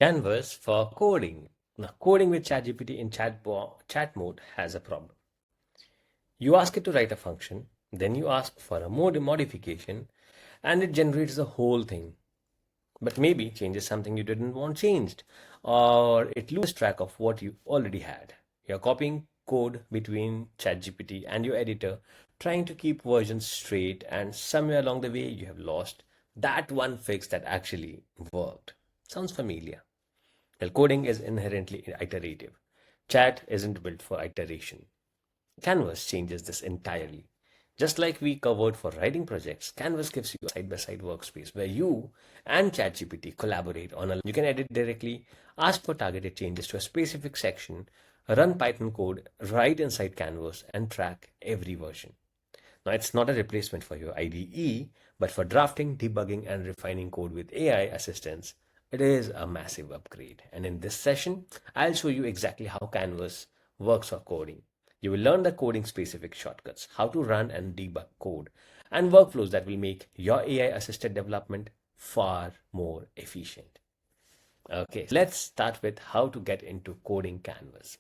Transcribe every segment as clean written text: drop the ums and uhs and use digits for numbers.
Canvas for coding. Now, coding with ChatGPT in chat mode has a problem. You ask it to write a function, then you ask for a modification, and it generates the whole thing. But maybe changes something you didn't want changed, or it loses track of what you already had. You're copying code between ChatGPT and your editor, trying to keep versions straight, and somewhere along the way, you have lost that one fix that actually worked. Sounds familiar. Well, coding is inherently iterative. Chat isn't built for iteration. Canvas changes this entirely. Just like we covered for writing projects, Canvas gives you a side-by-side workspace where you and ChatGPT collaborate on a. You can edit directly, ask for targeted changes to a specific section, run Python code right inside Canvas, and track every version. Now, it's not a replacement for your IDE, but for drafting, debugging, and refining code with AI assistance, it is a massive upgrade. And in this session, I'll show you exactly how Canvas works for coding. You will learn the coding specific shortcuts, how to run and debug code, and workflows that will make your AI assisted development far more efficient. Okay, let's start with how to get into coding Canvas.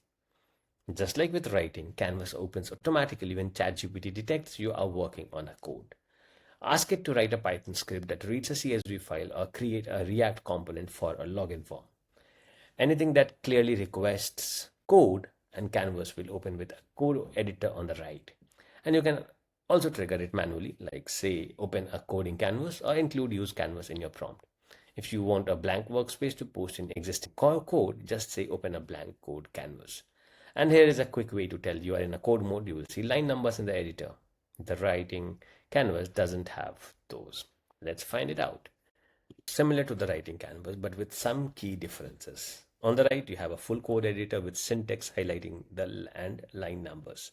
Just like with writing, Canvas opens automatically when ChatGPT detects you are working on a code. Ask it to write a Python script that reads a CSV file or create a React component for a login form. Anything that clearly requests code, and Canvas will open with a code editor on the right. And you can also trigger it manually, like say open a coding canvas or include use canvas in your prompt. If you want a blank workspace to post in existing code, just say open a blank code canvas. And here is a quick way to tell you are in a code mode. You will see line numbers in the editor. The writing canvas doesn't have those. Let's find it out. Similar to the writing canvas, but with some key differences. On the right, you have a full code editor with syntax highlighting the and line numbers.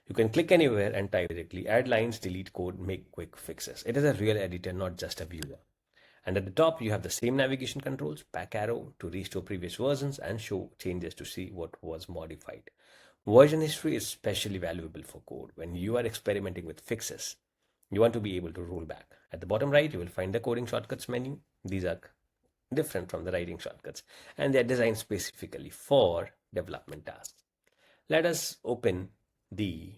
You can click anywhere and type directly, add lines, delete code, make quick fixes. It is a real editor, not just a viewer. And at the top, you have the same navigation controls, back arrow to restore previous versions and show changes to see what was modified. Version history is especially valuable for code when you are experimenting with fixes. You want to be able to roll back. At the bottom right, you will find the coding shortcuts menu. These are different from the writing shortcuts, and they are designed specifically for development tasks. Let us open the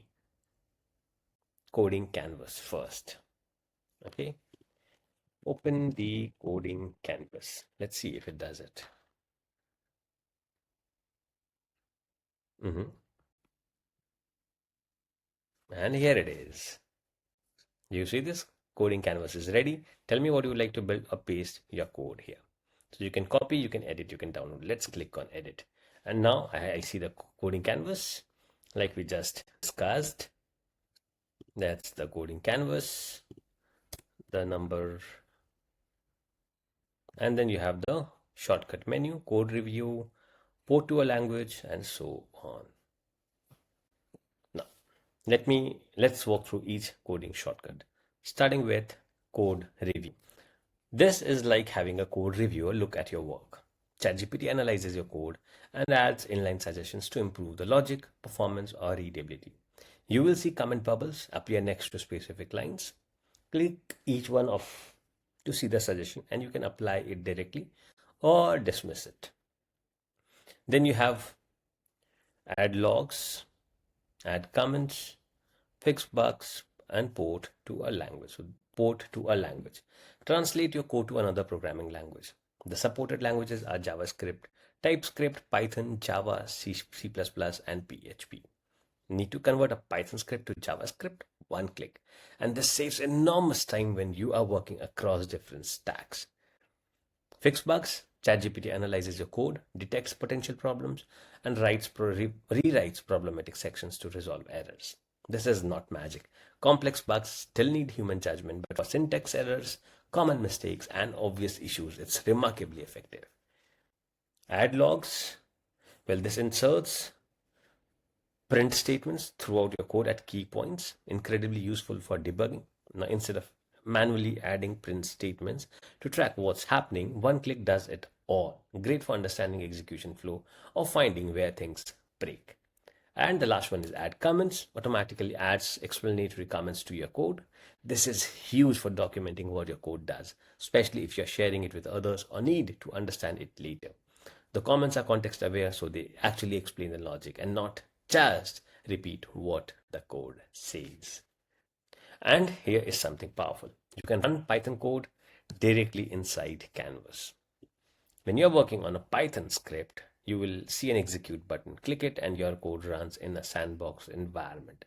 coding canvas first. Okay, open the coding canvas. Let's see if it does it. And here it is. You see this? Coding canvas is ready. Tell me what you would like to build or paste your code here. So you can copy, you can edit, you can download. Let's click on edit. And now I see the coding canvas like we just discussed. That's the coding canvas, the number, and then you have the shortcut menu, code review, port to a language, and so on. Now, let's walk through each coding shortcut, starting with code review. This is like having a code reviewer look at your work. ChatGPT analyzes your code and adds inline suggestions to improve the logic, performance, or readability. You will see comment bubbles appear next to specific lines. Click each one of to see the suggestion and you can apply it directly or dismiss it. Then you have add logs, add comments, fix bugs, and port to a language. So port to a language. Translate your code to another programming language. The supported languages are JavaScript, TypeScript, Python, Java, C++, and PHP. Need to convert a Python script to JavaScript? One click. And this saves enormous time when you are working across different stacks. Fix bugs. ChatGPT analyzes your code, detects potential problems, and rewrites problematic sections to resolve errors. This is not magic. Complex bugs still need human judgment, but for syntax errors, common mistakes, and obvious issues, it's remarkably effective. Add logs. Well, this inserts print statements throughout your code at key points, incredibly useful for debugging. Now, instead of manually adding print statements to track what's happening, one click does it all. Great for understanding execution flow or finding where things break. And the last one is add comments, automatically adds explanatory comments to your code. This is huge for documenting what your code does, especially if you're sharing it with others or need to understand it later. The comments are context aware, so they actually explain the logic and not just repeat what the code says. And here is something powerful. You can run Python code directly inside Canvas. When you're working on a Python script, you will see an execute button. Click it and your code runs in a sandbox environment.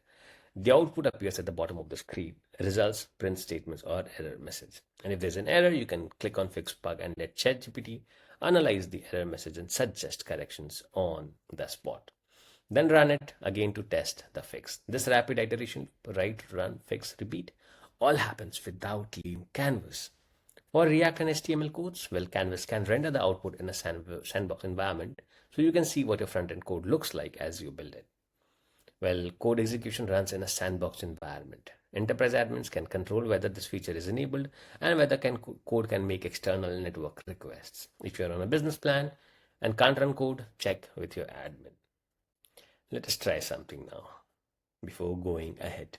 The output appears at the bottom of the screen. Results, print statements, or error message. And if there's an error, you can click on fix bug and let ChatGPT analyze the error message and suggest corrections on the spot. Then run it again to test the fix. This rapid iteration, write, run, fix, repeat, all happens without leaving Canvas. For React and HTML codes, well, Canvas can render the output in a sandbox environment so you can see what your front-end code looks like as you build it. Well, code execution runs in a sandbox environment. Enterprise admins can control whether this feature is enabled and whether code can make external network requests. If you're on a business plan and can't run code, check with your admin. Let us try something now before going ahead.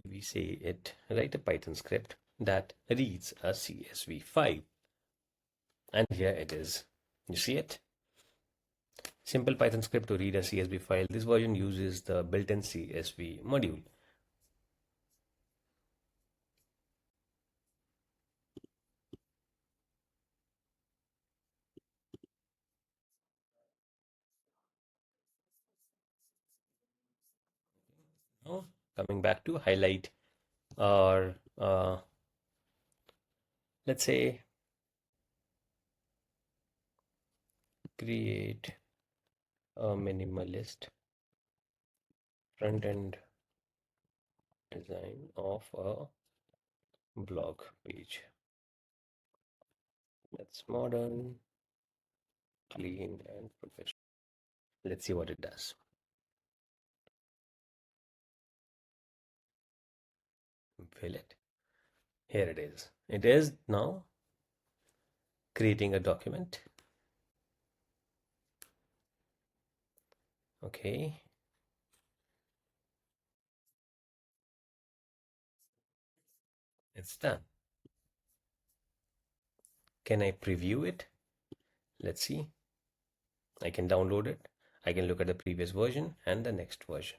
We say it, write a Python script that reads a CSV file. And here it is. You see it? Simple Python script to read a CSV file. This version uses the built-in CSV module. Now, coming back to highlight or let's say create a minimalist front-end design of a blog page. That's modern, clean, and professional. Let's see what it does. Fill it. Here it is. It is now creating a document. Okay. It's done. Can I preview it? Let's see. I can download it. I can look at the previous version and the next version.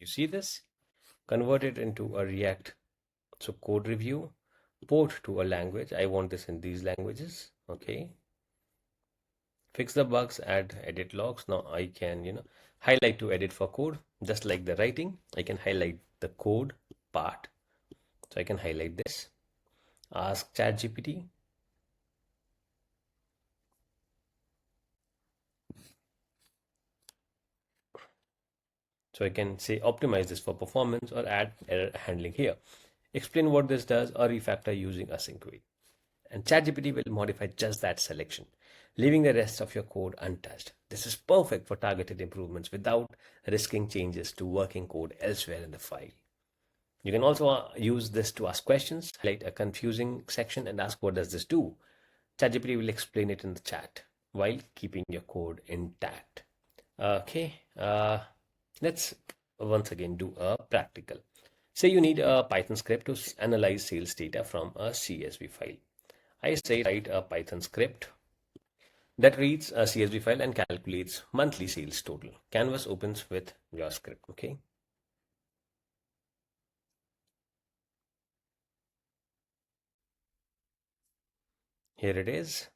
You see this? Convert it into a React. So code review, port to a language. I want this in these languages. Okay. Fix the bugs, add edit logs. Now I can, highlight to edit for code. Just like the writing, I can highlight the code part. So I can highlight this. Ask ChatGPT. So I can say optimize this for performance or add error handling here. Explain what this does or refactor using async wait. And ChatGPT will modify just that selection, leaving the rest of your code untouched. This is perfect for targeted improvements without risking changes to working code elsewhere in the file. You can also use this to ask questions, highlight a confusing section and ask what does this do. ChatGPT will explain it in the chat while keeping your code intact. Okay, let's once again do a practical. Say you need a Python script to analyze sales data from a CSV file. I say write a Python script that reads a CSV file and calculates monthly sales total. Canvas opens with your script, okay? Here it is.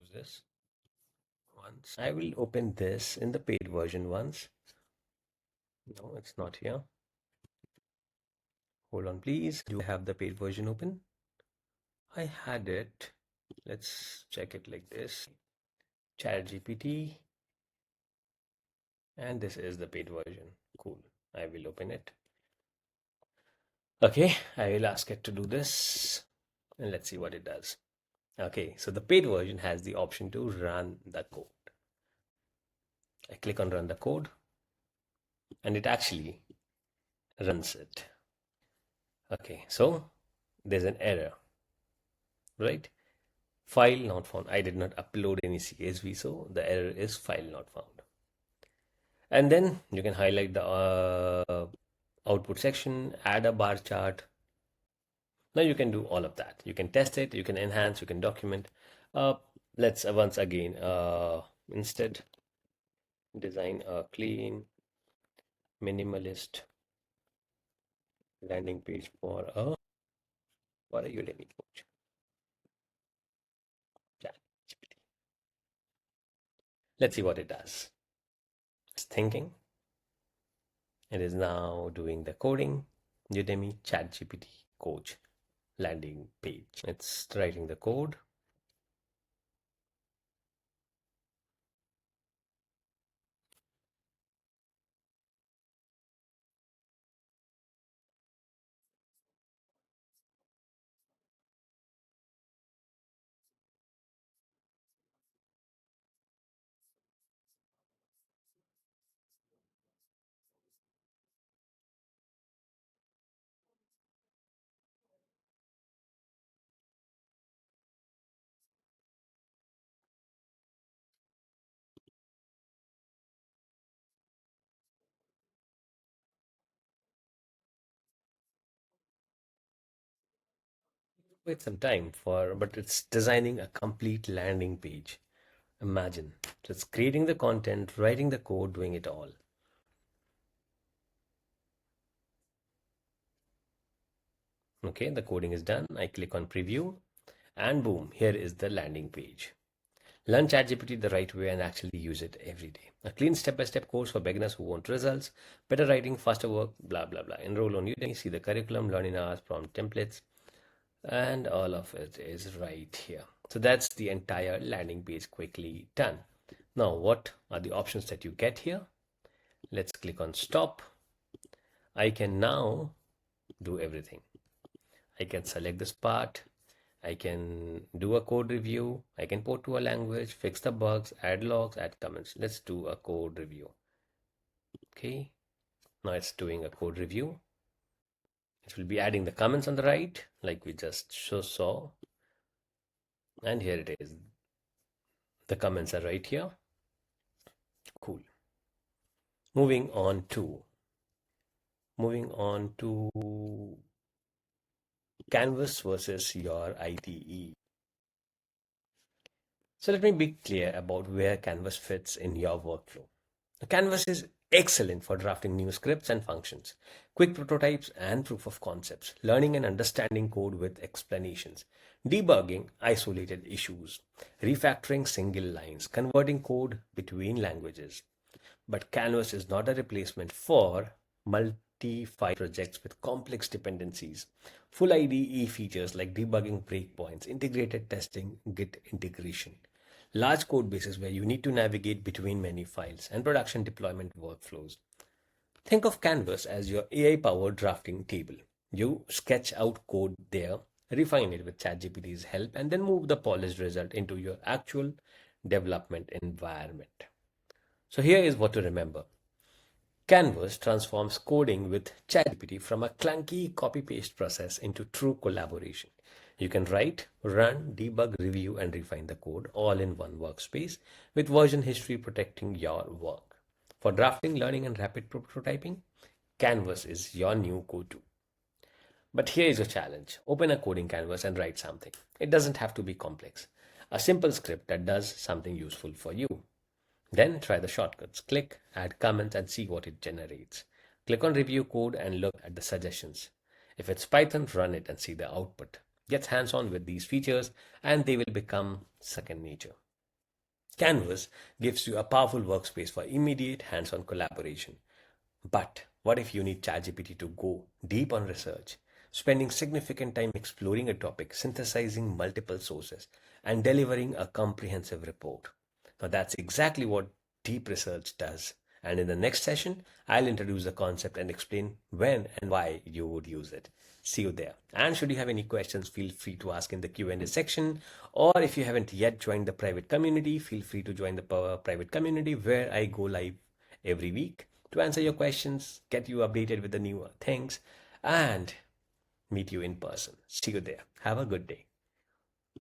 Use this once. I will open this in the paid version once. No, it's not here. Hold on, please. Do I have the paid version open? I had it. Let's check it like this. ChatGPT And this is the paid version. Cool. I will open it. Okay, I will ask it to do this and let's see what it does. Okay, so the paid version has the option to run the code. I click on run the code and it actually runs it. Okay, so there's an error, right? File not found. I did not upload any CSV, so the error is file not found. And then you can highlight the output section, add a bar chart. Now you can do all of that. You can test it, you can enhance, you can document. Let's once again instead design a clean minimalist landing page for a Udemy coach. ChatGPT. Let's see what it does. It's thinking. It is now doing the coding. Udemy ChatGPT coach landing page. It's writing the code. Wait some time for, but it's designing a complete landing page. Imagine. So it's creating the content, writing the code, doing it all. Okay, the coding is done. I click on preview and boom, here is the landing page. Learn ChatGPT the right way and actually use it every day. A clean step-by-step course for beginners who want results, better writing, faster work, blah, blah, blah. Enroll on Udemy, see the curriculum, learn in hours, prompt templates, and all of it is right here. So that's the entire landing page quickly done. Now, what are the options that you get here? Let's click on stop. I can now do everything. I can select this part. I can do a code review. I can port to a language, fix the bugs, add logs, add comments. Let's do a code review. Okay. Now it's doing a code review. It will be adding the comments on the right, like we just saw. And here it is. The comments are right here. Cool. Moving on to Canvas versus your IDE. So let me be clear about where Canvas fits in your workflow. Canvas is excellent for drafting new scripts and functions, quick prototypes and proof of concepts, learning and understanding code with explanations, debugging isolated issues, refactoring single lines, converting code between languages. But Canvas is not a replacement for multi-file projects with complex dependencies, full IDE features like debugging breakpoints, integrated testing, Git integration, large code bases where you need to navigate between many files, and production deployment workflows. Think of Canvas as your AI-powered drafting table. You sketch out code there, refine it with ChatGPT's help, and then move the polished result into your actual development environment. So here is what to remember. Canvas transforms coding with ChatGPT from a clunky copy-paste process into true collaboration. You can write, run, debug, review, and refine the code all in one workspace with version history protecting your work. For drafting, learning, and rapid prototyping, Canvas is your new go-to. But here is your challenge. Open a coding canvas and write something. It doesn't have to be complex. A simple script that does something useful for you. Then try the shortcuts. Click, add comments, and see what it generates. Click on review code and look at the suggestions. If it's Python, run it and see the output. Get hands-on with these features and they will become second nature. Canvas gives you a powerful workspace for immediate hands-on collaboration. But what if you need ChatGPT to go deep on research, spending significant time exploring a topic, synthesizing multiple sources, and delivering a comprehensive report? Now, that's exactly what deep research does, And in the next session, I'll introduce the concept and explain when and why you would use it. See you there. And should you have any questions, feel free to ask in the Q&A section. Or if you haven't yet joined the private community, feel free to join the private community where I go live every week to answer your questions, get you updated with the newer things, and meet you in person. See you there. Have a good day.